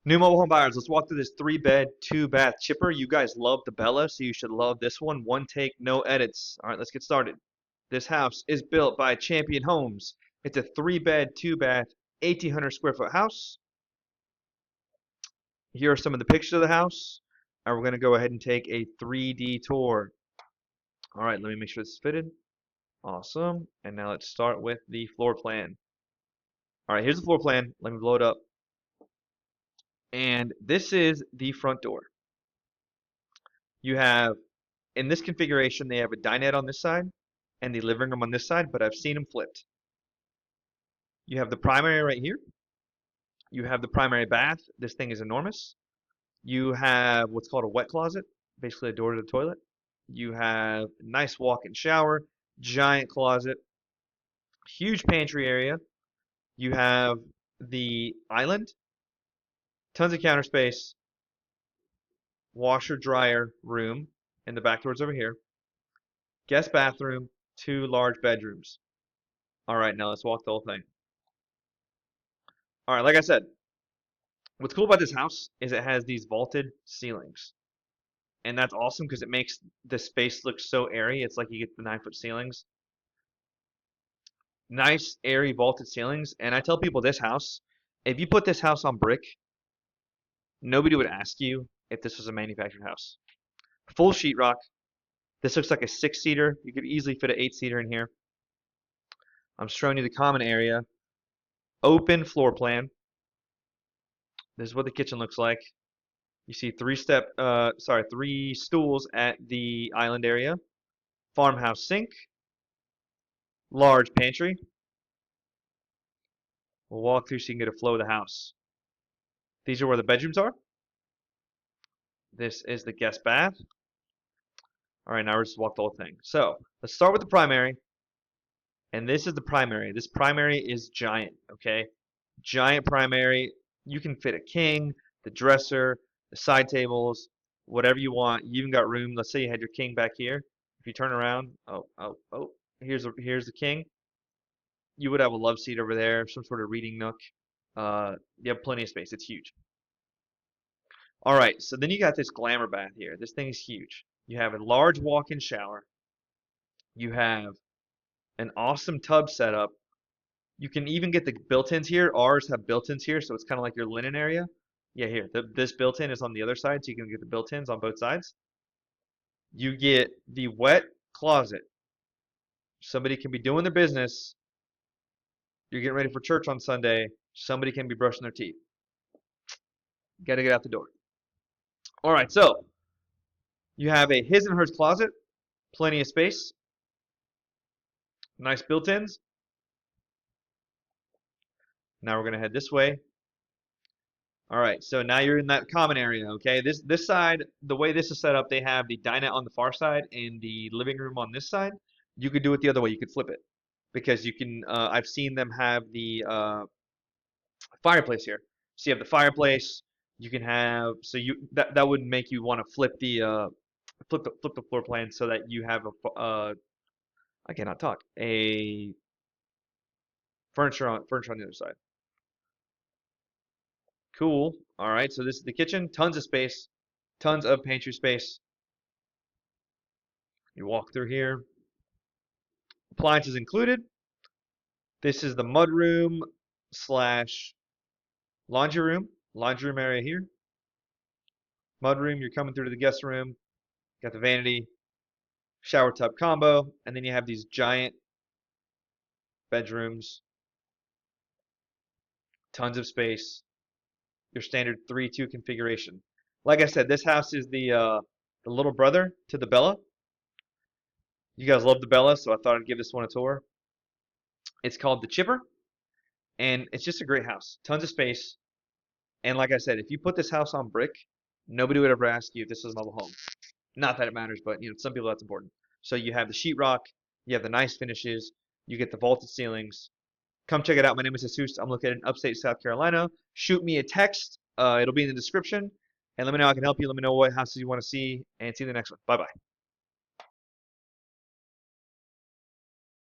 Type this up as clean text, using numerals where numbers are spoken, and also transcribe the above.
New mobile home buyers, let's walk through this 3-bed, 2-bath chipper. You guys love the Bella, so you should love this one. One take, no edits. All right, let's get started. This house is built by Champion Homes. It's a 3-bed, 2-bath, 1,800 square foot house. Here are some of the pictures of the house. And we're going to go ahead and take a 3D tour. All right, let me make sure this is fitted. Awesome. And now let's start with the floor plan. All right, here's the floor plan. Let me blow it up. And this is the front door. You have, in this configuration, they have a dinette on this side and the living room on this side, but I've seen them flipped. You have the primary right here. You have the primary bath. This thing is enormous. You have what's called a wet closet, basically a door to the toilet. You have a nice walk-in shower, giant closet, huge pantry area. You have the island, tons of counter space, washer dryer room, and the back door's over here. Guest bathroom, 2 large bedrooms. All right, now let's walk the whole thing. All right, like I said, what's cool about this house is it has these vaulted ceilings. And that's awesome because it makes the space look so airy. It's like you get the 9-foot ceilings. Nice, airy, vaulted ceilings. And I tell people this house, if you put this house on brick, nobody would ask you if this was a manufactured house. Full sheetrock. This looks like a 6-seater. You could easily fit an 8-seater in here. I'm showing you the common area. Open floor plan. This is what the kitchen looks like. You see 3 stools at the island area. Farmhouse sink. Large pantry. We'll walk through so you can get a flow of the house. These are where the bedrooms are. This is the guest bath. All right, now we're just walk the whole thing. So let's start with the primary. And this is the primary. This primary is giant, okay? Giant primary. You can fit a king, the dresser, the side tables, whatever you want. You even got room. Let's say you had your king back here. If you turn around, here's the king. You would have a love seat over there, some sort of reading nook. You have plenty of space. It's huge. All right, so then you got this Glamour bath here. This thing is huge. You have a large walk-in shower. You have an awesome tub setup. You can even get the built-ins here. Ours have built-ins here, so it's kind of like your linen area. Yeah, here. This built-in is on the other side, so you can get the built-ins on both sides. You get the wet closet. Somebody can be doing their business. You're getting ready for church on Sunday. Somebody can be brushing their teeth. Got to get out the door. All right, so you have a his and hers closet. Plenty of space. Nice built-ins. Now we're going to head this way. All right, so now you're in that common area, okay? This side, the way this is set up, they have the dinette on the far side and the living room on this side. You could do it the other way. You could flip it because you can. I've seen them have the fireplace here. So you have the fireplace. You can have that would make you want to flip the floor plan so that you have I cannot talk, a furniture on the other side. Cool. All right, so this is the kitchen. Tons of space. Tons of pantry space. You walk through here. Appliances included. This is the mud room slash laundry room. Laundry room area here. Mud room, you're coming through to the guest room. Got the vanity, shower tub combo, and then you have these giant bedrooms. Tons of space. Your standard 3-2 configuration. Like I said, this house is the little brother to the Bella. You guys love the Bella, so I thought I'd give this one a tour. It's called the Chipper, and it's just a great house. Tons of space, and like I said, if you put this house on brick, nobody would ever ask you if this was a mobile home. Not that it matters, but some people that's important. So you have the sheetrock, you have the nice finishes, you get the vaulted ceilings. Come check it out. My name is Jesus. I'm located in Upstate South Carolina. Shoot me a text. It'll be in the description. And let me know how I can help you. Let me know what houses you want to see. And see you in the next one. Bye-bye.